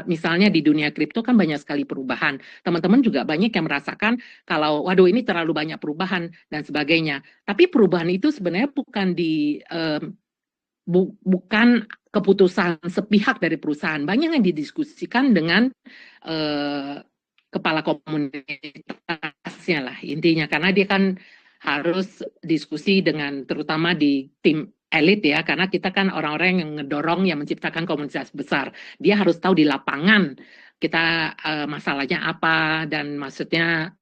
Misalnya di dunia kripto kan banyak sekali perubahan. Teman-teman juga banyak yang merasakan kalau, waduh ini terlalu banyak perubahan dan sebagainya. Tapi perubahan itu sebenarnya bukan bukan keputusan sepihak dari perusahaan. Banyak yang didiskusikan dengan kepala komunitasnya lah intinya, karena dia kan harus diskusi dengan terutama di tim elit ya, karena kita kan orang-orang yang ngedorong, yang menciptakan komunitas besar. Dia harus tahu di lapangan kita masalahnya apa, dan maksudnya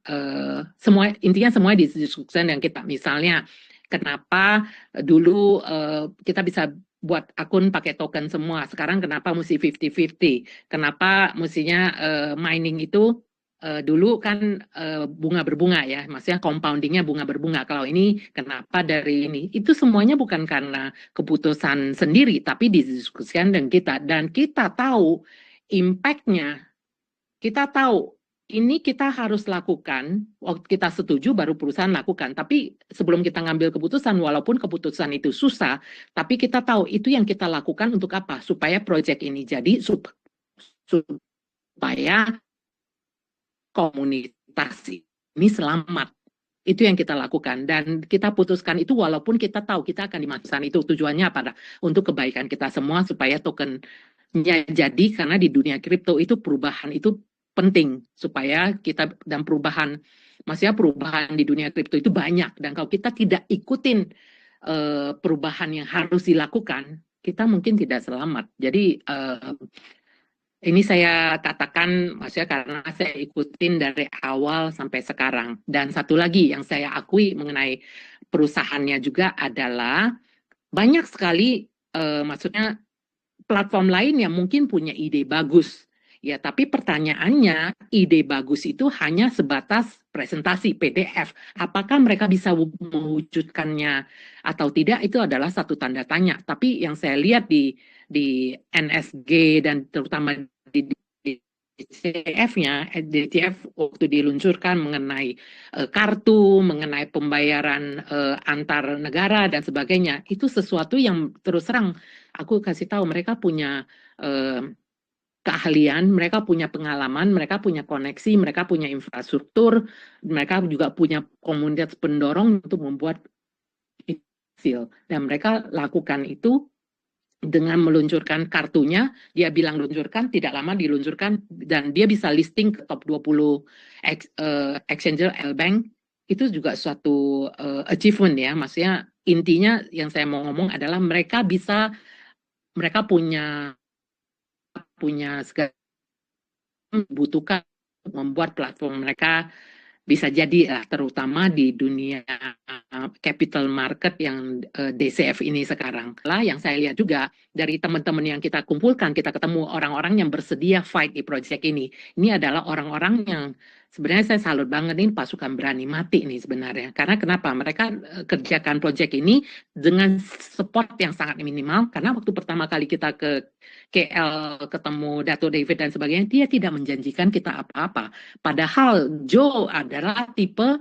intinya semua didiskusikan dengan kita. Misalnya kenapa dulu kita bisa buat akun pakai token semua, sekarang kenapa mesti 50-50? Kenapa mestinya mining itu dulu kan bunga berbunga ya, maksudnya compoundingnya bunga berbunga. Kalau ini kenapa dari ini? Itu semuanya bukan karena keputusan sendiri, tapi didiskusikan dengan kita. Dan kita tahu impact-nya, kita tahu ini kita harus lakukan, waktu kita setuju baru perusahaan lakukan. Tapi sebelum kita ngambil keputusan, walaupun keputusan itu susah, tapi kita tahu itu yang kita lakukan untuk apa? Supaya project ini jadi, supaya komunitas ini selamat. Itu yang kita lakukan. Dan kita putuskan itu walaupun kita tahu kita akan dimasukkan itu. Tujuannya apa? Untuk kebaikan kita semua, supaya tokennya jadi, karena di dunia kripto itu perubahan itu penting, supaya kita, dan perubahan, maksudnya perubahan di dunia kripto itu banyak, dan kalau kita tidak ikutin perubahan yang harus dilakukan, kita mungkin tidak selamat. Jadi ini saya katakan, maksudnya karena saya ikutin dari awal sampai sekarang. Dan satu lagi yang saya akui mengenai perusahaannya juga adalah banyak sekali, maksudnya platform lain yang mungkin punya ide bagus. Ya, tapi pertanyaannya, ide bagus itu hanya sebatas presentasi PDF. Apakah mereka bisa mewujudkannya atau tidak, itu adalah satu tanda tanya. Tapi yang saya lihat di NSG dan terutama di DCF-nya, DCF waktu diluncurkan mengenai kartu, mengenai pembayaran antar negara dan sebagainya, itu sesuatu yang terus terang aku kasih tahu mereka punya keahlian, mereka punya pengalaman, mereka punya koneksi, mereka punya infrastruktur, mereka juga punya komunitas pendorong untuk membuat hasil, dan mereka lakukan itu dengan meluncurkan kartunya. Dia bilang luncurkan, tidak lama diluncurkan, dan dia bisa listing ke top 20 exchanger L-Bank. Itu juga suatu achievement ya, maksudnya intinya yang saya mau ngomong adalah mereka punya segala butuhkan membuat platform mereka bisa jadi terutama di dunia capital market yang DCF ini sekarang. Lah yang saya lihat juga dari teman-teman yang kita kumpulkan, kita ketemu orang-orang yang bersedia fight di project ini. Ini adalah orang-orang yang sebenarnya saya salut banget, ini pasukan berani mati nih sebenarnya. Karena kenapa? Mereka kerjakan project ini dengan support yang sangat minimal, karena waktu pertama kali kita ke KL ketemu Dato David dan sebagainya, dia tidak menjanjikan kita apa-apa. Padahal Joe adalah tipe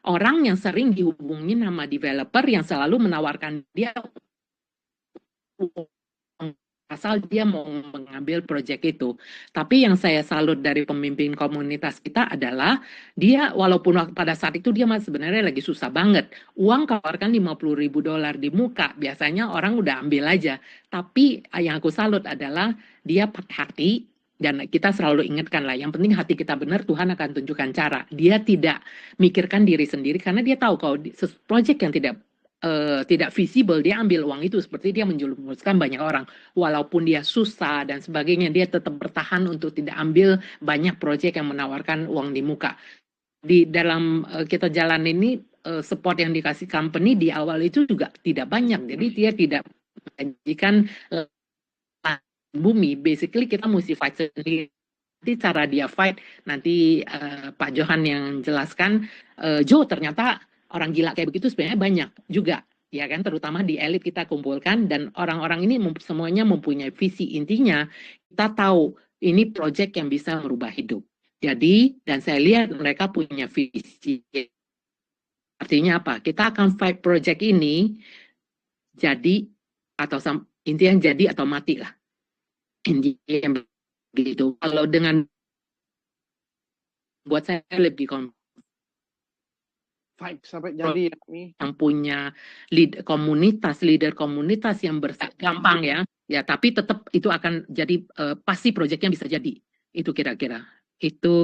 orang yang sering dihubungi sama developer yang selalu menawarkan dia asal dia mau mengambil proyek itu. Tapi yang saya salut dari pemimpin komunitas kita adalah dia walaupun pada saat itu dia masih sebenarnya lagi susah banget. Uang keluarkan $50,000 di muka, biasanya orang udah ambil aja. Tapi yang aku salut adalah dia pakai hati, dan kita selalu ingatkan lah, yang penting hati kita benar, Tuhan akan tunjukkan cara. Dia tidak mikirkan diri sendiri karena dia tahu kalau proyek yang tidak visible, dia ambil uang itu seperti dia menjerumuskan banyak orang. Walaupun dia susah dan sebagainya, dia tetap bertahan untuk tidak ambil banyak proyek yang menawarkan uang di muka. Di dalam kita jalan ini, support yang dikasih company di awal itu juga tidak banyak. Jadi dia tidak menjanjikan bumi. Basically kita mesti fight sendiri. Nanti cara dia fight, nanti Pak Johan yang jelaskan. Joe ternyata orang gila kayak begitu sebenarnya banyak juga, ya kan, terutama di elit kita kumpulkan, dan orang-orang ini semuanya mempunyai visi. Intinya kita tahu ini proyek yang bisa merubah hidup. Jadi, dan saya lihat mereka punya visi. Artinya apa? Kita akan fight proyek ini jadi atau intinya jadi atau mati lah. Intinya begitu. Kalau dengan buat saya lebih fight sampai jadi yang punya leader komunitas yang gampang ya, tapi tetap itu akan jadi pasti proyeknya bisa jadi. Itu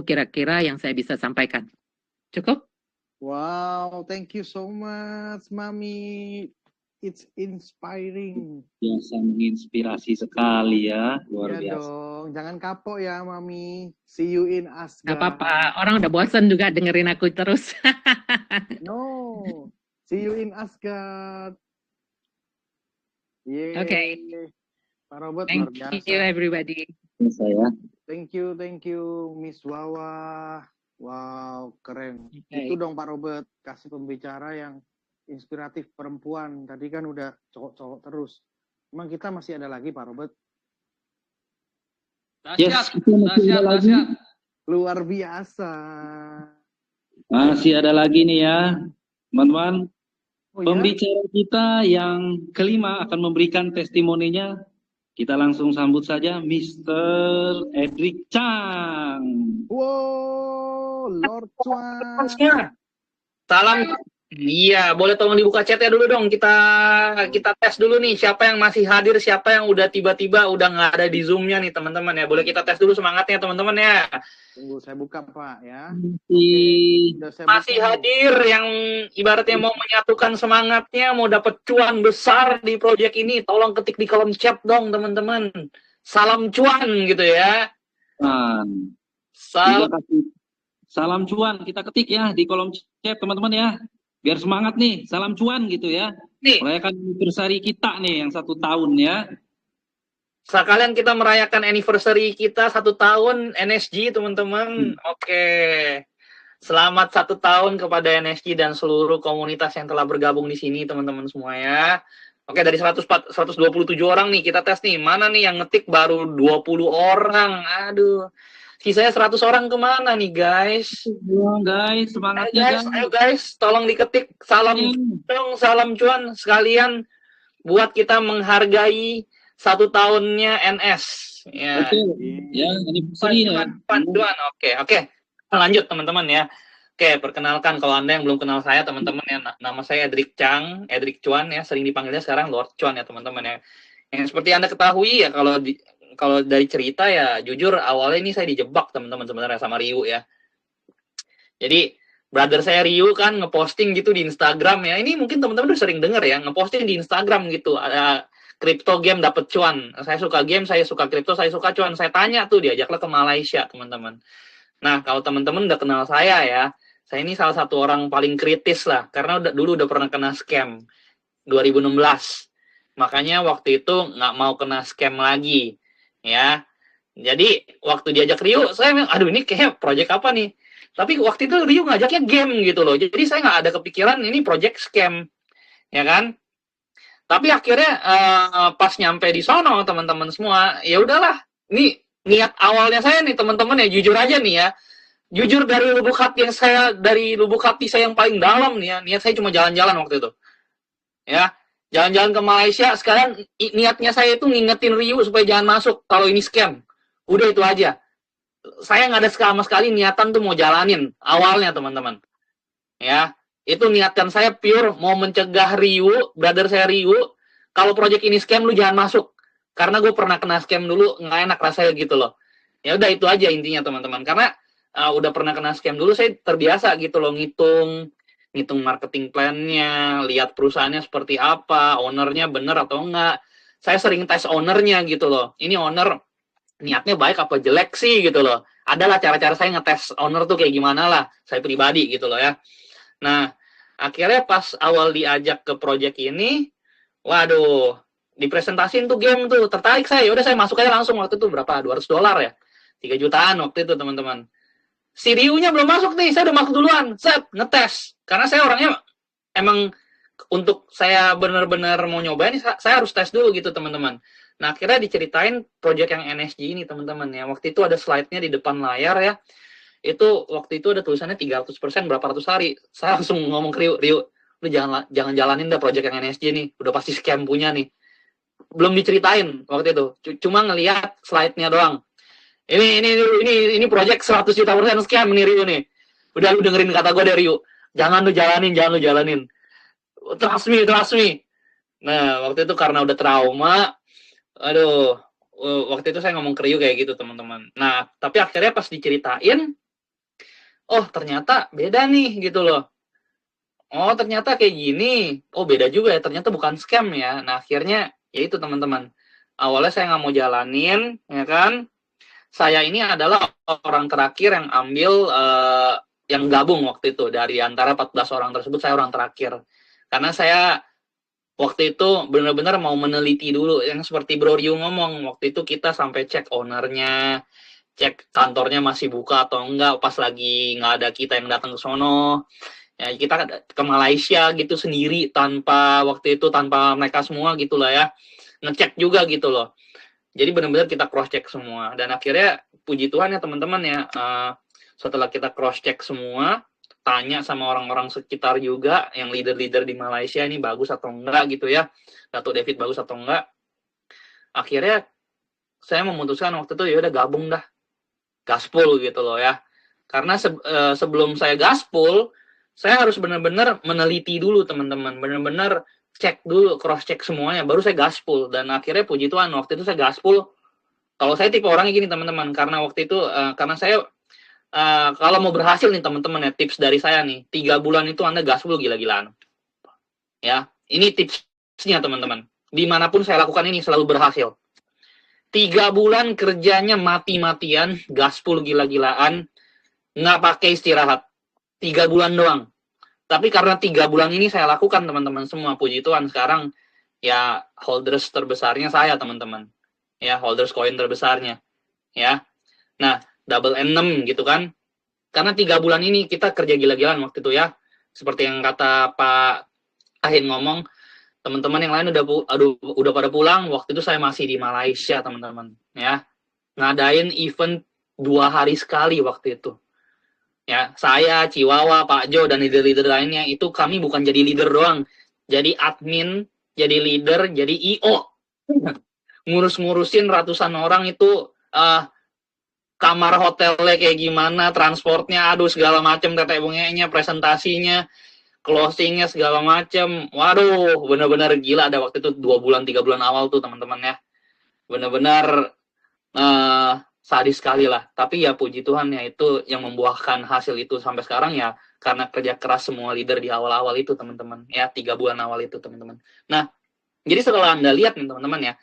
kira-kira yang saya bisa sampaikan. Cukup? Wow, thank you so much, Mami. It's inspiring. Biasa menginspirasi sekali ya, luar biasa. Dong, jangan kapok ya, Mami. See you in Asgard. Gak apa-apa, orang udah bosan juga dengerin aku terus. No, see you in Asgard. Yeay. Okay. Pak Robert, Thank luar biasa. you everybody. Saya. Thank you, Miss Wawa. Wow, keren. Okay. Itu dong Pak Robert, kasih pembicara yang inspiratif perempuan. Tadi kan udah cowok-cowok terus. Emang kita masih ada lagi Pak Robert? Yes, Dahsyat. Luar biasa. Masih ada lagi nih ya, teman-teman. Oh, ya? Pembicara kita yang kelima akan memberikan testimoninya. Kita langsung sambut saja Mr. Edric Chang. Wow, Lord Chuan. Salam. Iya, boleh tolong dibuka chatnya dulu dong. Kita tes dulu nih siapa yang masih hadir, siapa yang udah tiba-tiba udah nggak ada di Zoom-nya nih teman-teman ya. Boleh kita tes dulu semangatnya teman-teman ya. Tunggu saya buka Pak ya. Masih hadir yang ibaratnya mau menyatukan semangatnya, mau dapat cuan besar di proyek ini, tolong ketik di kolom chat dong teman-teman. Salam cuan gitu ya. Salam cuan kita ketik ya di kolom chat teman-teman ya. Biar semangat nih, salam cuan gitu ya. Nih, merayakan anniversary kita nih yang 1 tahun ya. Sekalian kita merayakan anniversary kita 1 tahun NSG teman-teman. Oke. Selamat 1 tahun kepada NSG dan seluruh komunitas yang telah bergabung di sini, teman-teman semua ya. Oke, dari 127 orang nih, kita tes nih. Mana nih yang ngetik baru 20 orang? Aduh. Sisanya 100 orang kemana nih, guys? Guys, semangatnya Ayo guys, tolong diketik. Salam cuan sekalian buat kita menghargai 1 tahunnya NS. Ya. Ya, anniversary ya. Panduan. Oke. Lanjut teman-teman ya. Oke, perkenalkan kalau Anda yang belum kenal saya teman-teman ya, nama saya Edric Chuan ya, sering dipanggilnya sekarang Lord Chuan ya teman-teman ya. Yang seperti Anda ketahui ya, kalau dari cerita ya, jujur awalnya ini saya dijebak teman-teman sebenarnya sama Ryu ya. Jadi brother saya Ryu kan ngeposting gitu di Instagram ya. Ini mungkin teman-teman udah sering denger ya, ngeposting di Instagram gitu. Ada crypto game dapat cuan. Saya suka game, saya suka crypto, saya suka cuan. Saya tanya tuh, diajaklah ke Malaysia teman-teman. Nah, kalau teman-teman udah kenal saya ya, saya ini salah satu orang paling kritis lah, karena dulu udah pernah kena scam 2016. Makanya waktu itu nggak mau kena scam lagi, ya. Jadi waktu diajak Ryu, saya bilang, aduh ini kayak project apa nih? Tapi waktu itu Ryu ngajaknya game gitu loh, jadi saya nggak ada kepikiran ini project scam, ya kan? Tapi akhirnya pas nyampe di sono teman-teman semua, ya udahlah, ini niat awalnya saya nih teman-teman ya, jujur aja nih ya, jujur dari lubuk hati saya yang paling dalam nih ya, niat saya cuma jalan-jalan waktu itu ya, jalan-jalan ke Malaysia. Sekarang niatnya saya itu ngingetin Ryu supaya jangan masuk kalau ini scam, udah itu aja. Saya nggak ada sama sekali niatan tuh mau jalanin awalnya teman-teman ya, itu niatan saya pure mau mencegah Ryu, brother saya Ryu, kalau project ini scam lu jangan masuk. Karena gue pernah kena scam dulu, nggak enak rasanya gitu loh. Ya udah itu aja intinya teman-teman. Karena udah pernah kena scam dulu, saya terbiasa gitu loh ngitung marketing plan-nya, lihat perusahaannya seperti apa, ownernya bener atau enggak. Saya sering tes ownernya gitu loh. Ini owner niatnya baik apa jelek sih gitu loh. Adalah cara-cara saya ngetes owner tuh kayak gimana lah, saya pribadi gitu loh ya. Nah, akhirnya pas awal diajak ke project ini, waduh, dipresentasin tuh game tuh, tertarik saya. Udah saya masuk aja langsung. Waktu itu berapa? $200 ya, 3 jutaan waktu itu teman-teman. Si Ryu-nya belum masuk nih, saya udah masuk duluan, set, ngetes. Karena saya orangnya emang untuk saya benar-benar mau nyobain, saya harus tes dulu gitu teman-teman. Nah akhirnya diceritain project yang NSG ini teman-teman ya. Waktu itu ada slide-nya di depan layar ya. Itu waktu itu ada tulisannya 300% berapa ratus hari. Saya langsung ngomong ke Ryu, lu jangan jalanin dah project yang NSG nih, udah pasti scam punya nih. Belum diceritain waktu itu, cuma ngelihat slide-nya doang. Ini project 100 juta persen scam nih Ryu nih. Udah lu dengerin kata gue dari Ryu, jangan lu jalanin. Trust me. Nah waktu itu karena udah trauma, aduh, waktu itu saya ngomong ke Ryu kayak gitu teman-teman. Nah tapi akhirnya pas diceritain, oh ternyata beda nih gitu loh. Oh ternyata kayak gini, oh beda juga ya, ternyata bukan scam ya. Nah akhirnya ya itu teman-teman, awalnya saya nggak mau jalanin ya kan. Saya ini adalah orang terakhir yang ambil yang gabung waktu itu. Dari antara 14 orang tersebut saya orang terakhir, karena saya waktu itu benar-benar mau meneliti dulu. Yang seperti Bro Ryu ngomong, waktu itu kita sampai cek ownernya, cek kantornya masih buka atau enggak, pas lagi nggak ada kita yang datang ke sono ya. Kita ke Malaysia gitu sendiri, tanpa mereka semua gitu lah ya, ngecek juga gitu loh. Jadi benar-benar kita cross check semua. Dan akhirnya puji Tuhan ya teman-teman ya, setelah kita cross check semua, tanya sama orang-orang sekitar juga, yang leader-leader di Malaysia ini bagus atau enggak gitu ya, Dato' David bagus atau enggak, akhirnya saya memutuskan waktu itu ya udah gabung dah, gaspol gitu loh ya. Karena sebelum saya gaspol, saya harus benar-benar meneliti dulu teman-teman, benar-benar cek dulu, cross check semuanya, baru saya gaspol. Dan akhirnya puji Tuhan waktu itu saya gaspol. Kalau saya tipe orangnya gini teman-teman, karena waktu itu karena saya kalau mau berhasil nih teman-teman ya, tips dari saya nih, 3 bulan itu Anda gaspol gila-gilaan ya. Ini tipsnya teman-teman, dimanapun saya lakukan ini selalu berhasil. 3 bulan kerjanya mati-matian, gaspol gila-gilaan, nggak pakai istirahat, 3 bulan doang. Tapi karena 3 bulan ini saya lakukan teman-teman semua, puji Tuhan sekarang ya holders terbesarnya saya teman-teman ya, holders koin terbesarnya ya. Nah double N6 gitu kan, Karena 3 bulan ini kita kerja gila-gilaan waktu itu ya. Seperti yang kata Pak Ahin ngomong, teman-teman yang lain udah pada pulang. Waktu itu saya masih di Malaysia, teman-teman. Ya, ngadain event 2 hari sekali waktu itu. Ya, saya, Chihuahua, Pak Jo, dan leader-leader lainnya itu kami bukan jadi leader doang, jadi admin, jadi leader, jadi IO, ngurus-ngurusin ratusan orang itu, kamar hotelnya kayak gimana, transportnya, aduh segala macam, tetek bengeknya, presentasinya, closingnya segala macam. Waduh, benar-benar gila ada waktu itu 2 bulan 3 bulan awal tuh teman-teman ya, benar-benar sadis sekali lah. Tapi ya puji Tuhan ya, itu yang membuahkan hasil itu sampai sekarang ya karena kerja keras semua leader di awal-awal itu teman-teman ya, 3 bulan awal itu teman-teman. Nah, jadi setelah Anda lihat nih teman-teman ya,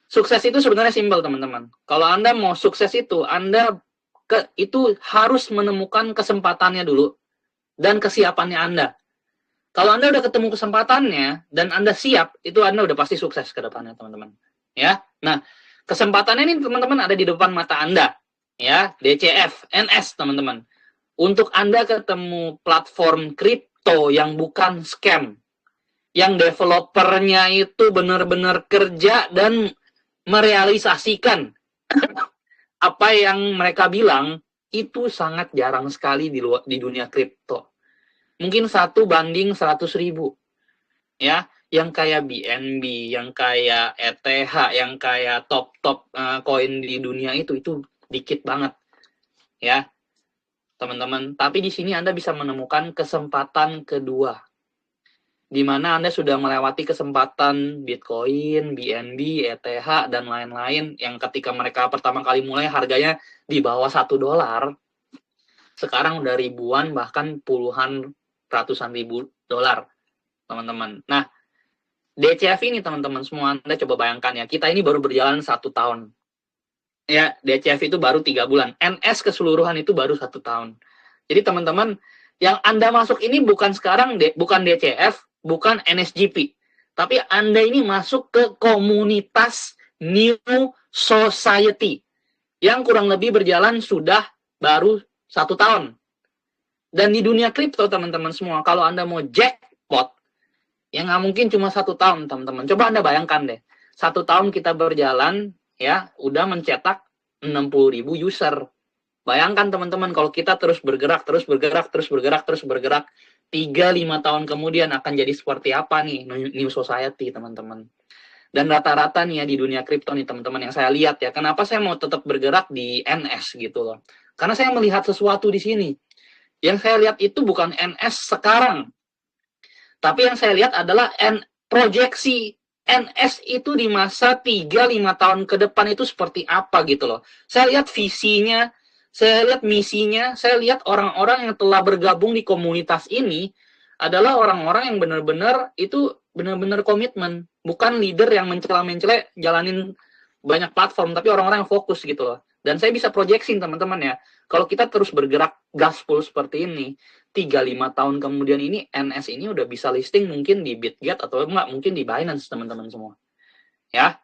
sukses itu sebenarnya simpel teman-teman. Kalau Anda mau sukses itu, Anda itu harus menemukan kesempatannya dulu dan kesiapannya Anda. Kalau Anda udah ketemu kesempatannya dan Anda siap, itu Anda udah pasti sukses ke depannya teman-teman. Ya. Nah, kesempatannya ini teman-teman ada di depan mata Anda, ya, DCF, NS teman-teman. Untuk Anda ketemu platform kripto yang bukan scam, yang developernya itu benar-benar kerja dan merealisasikan apa yang mereka bilang, itu sangat jarang sekali di dunia kripto. Mungkin 1 banding 100.000, ya. Yang kayak BNB, yang kayak ETH, yang kayak top koin di dunia itu dikit banget, ya teman-teman. Tapi di sini Anda bisa menemukan kesempatan kedua, di mana Anda sudah melewati kesempatan Bitcoin, BNB, ETH, dan lain-lain, yang ketika mereka pertama kali mulai harganya di bawah $1, sekarang udah ribuan, bahkan puluhan, ratusan ribu dolar, teman-teman. Nah, DCF ini teman-teman semua, Anda coba bayangkan ya, kita ini baru berjalan 1 tahun. Ya, DCF itu baru 3 bulan. NS keseluruhan itu baru 1 tahun. Jadi teman-teman, yang Anda masuk ini bukan sekarang, bukan DCF, bukan NSGP. Tapi Anda ini masuk ke komunitas New Society, yang kurang lebih berjalan sudah baru 1 tahun. Dan di dunia kripto teman-teman semua, kalau Anda mau jackpot, ya nggak mungkin cuma 1 tahun, teman-teman. Coba Anda bayangkan deh, 1 tahun kita berjalan, ya, udah mencetak 60.000 user. Bayangkan teman-teman, kalau kita terus bergerak, 3-5 tahun kemudian akan jadi seperti apa nih New Society, teman-teman. Dan rata-rata nih ya di dunia kripto nih teman-teman, yang saya lihat ya, kenapa saya mau tetap bergerak di NS gitu loh. Karena saya melihat sesuatu di sini. Yang saya lihat itu bukan NS sekarang, tapi yang saya lihat adalah proyeksi NS itu di masa 3-5 tahun ke depan itu seperti apa gitu loh. Saya lihat visinya, saya lihat misinya, saya lihat orang-orang yang telah bergabung di komunitas ini adalah orang-orang yang benar-benar komitmen. Bukan leader yang mencela-mencela jalanin banyak platform, tapi orang-orang yang fokus gitu loh. Dan saya bisa proyeksi teman-teman ya, kalau kita terus bergerak gaspol seperti ini, 3-5 tahun kemudian ini NS ini udah bisa listing mungkin di Bitget atau enggak mungkin di Binance teman-teman semua. Ya.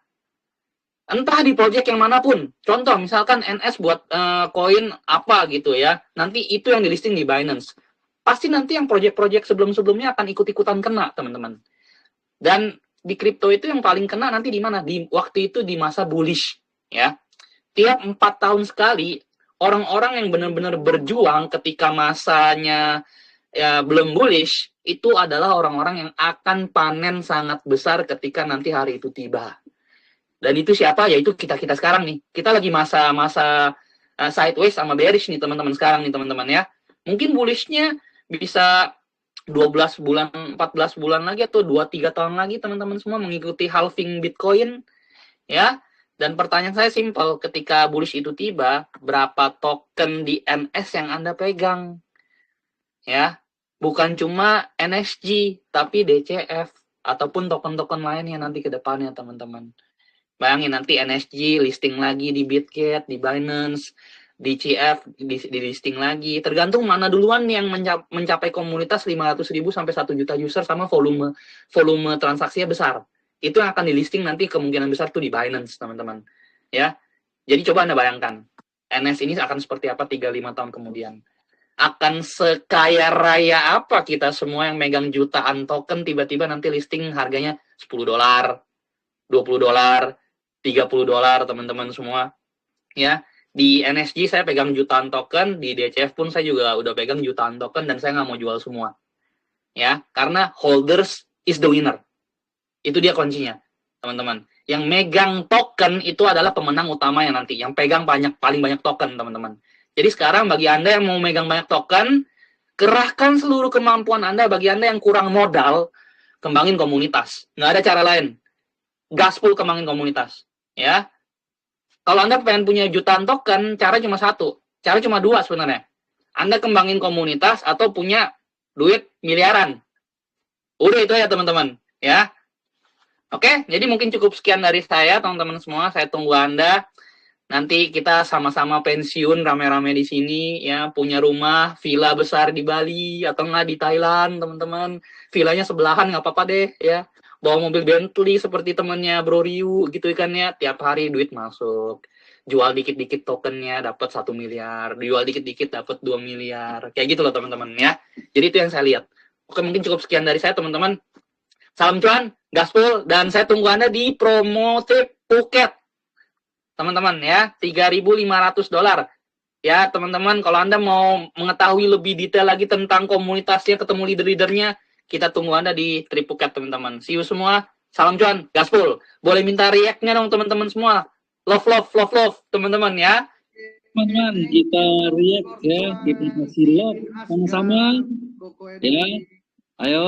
Entah di project yang manapun. Contoh misalkan NS buat koin apa gitu ya. Nanti itu yang di listing di Binance. Pasti nanti yang project-project sebelum-sebelumnya akan ikut-ikutan kena, teman-teman. Dan di kripto itu yang paling kena nanti di mana? Di waktu itu di masa bullish, ya. Tiap 4 tahun sekali orang-orang yang benar-benar berjuang ketika masanya ya belum bullish, itu adalah orang-orang yang akan panen sangat besar ketika nanti hari itu tiba. Dan itu siapa? Yaitu kita-kita sekarang nih. Kita lagi masa-masa sideways sama bearish nih teman-teman sekarang nih teman-teman ya. Mungkin bullishnya bisa 12 bulan, 14 bulan lagi atau 2-3 tahun lagi teman-teman semua mengikuti halving Bitcoin ya. Dan pertanyaan saya simpel, ketika bullish itu tiba, berapa token di NS yang Anda pegang? Ya, bukan cuma NSG, tapi DCF, ataupun token-token lainnya nanti ke depannya, teman-teman. Bayangin nanti NSG listing lagi di Bitget, di Binance, di CF, di listing lagi. Tergantung mana duluan yang mencapai komunitas 500.000 sampai 1 juta user sama volume transaksinya besar. Itu yang akan di listing nanti kemungkinan besar tuh di Binance, teman-teman. Ya. Jadi coba Anda bayangkan, NS ini akan seperti apa 3-5 tahun kemudian. akan sekaya raya apa kita semua yang megang jutaan token tiba-tiba nanti listing harganya $10, $20, $30 teman-teman semua. Ya, di NSG saya pegang jutaan token, di DCF pun saya juga udah pegang jutaan token dan saya nggak mau jual semua. Ya, karena holders is the winner. Itu dia kuncinya, teman-teman. Yang megang token itu adalah pemenang utama yang nanti, yang pegang paling banyak token, teman-teman. Jadi sekarang bagi Anda yang mau megang banyak token, kerahkan seluruh kemampuan Anda. Bagi Anda yang kurang modal, kembangin komunitas. Nggak ada cara lain. Gaspol kembangin komunitas. Ya. Kalau Anda pengen punya jutaan token, cara cuma satu. Cara cuma dua sebenarnya. Anda kembangin komunitas atau punya duit miliaran. Udah itu ya teman-teman. Ya. Oke, jadi mungkin cukup sekian dari saya, teman-teman semua. Saya tunggu Anda. Nanti kita sama-sama pensiun rame-rame di sini, ya, punya rumah, villa besar di Bali, atau nggak di Thailand, teman-teman. Villanya sebelahan, nggak apa-apa deh, ya. Bawa mobil Bentley seperti temannya Bro Ryu, gitu kan ya. Tiap hari duit masuk. Jual dikit-dikit tokennya, dapat 1 miliar. Jual dikit-dikit, dapat 2 miliar. Kayak gitu loh, teman-teman, ya. Jadi itu yang saya lihat. Oke, mungkin cukup sekian dari saya, teman-teman. Salam cuan, gaspol, dan saya tunggu Anda di promo trip Phuket. Teman-teman ya, $3.500. Ya, teman-teman, kalau Anda mau mengetahui lebih detail lagi tentang komunitasnya, ketemu leader-leadernya, kita tunggu Anda di trip Phuket, teman-teman. See you semua. Salam cuan, gaspol. Boleh minta react-nya dong, teman-teman semua. Love, teman-teman ya. Teman-teman, kita react ya, kita kasih love sama-sama. Ya, ayo.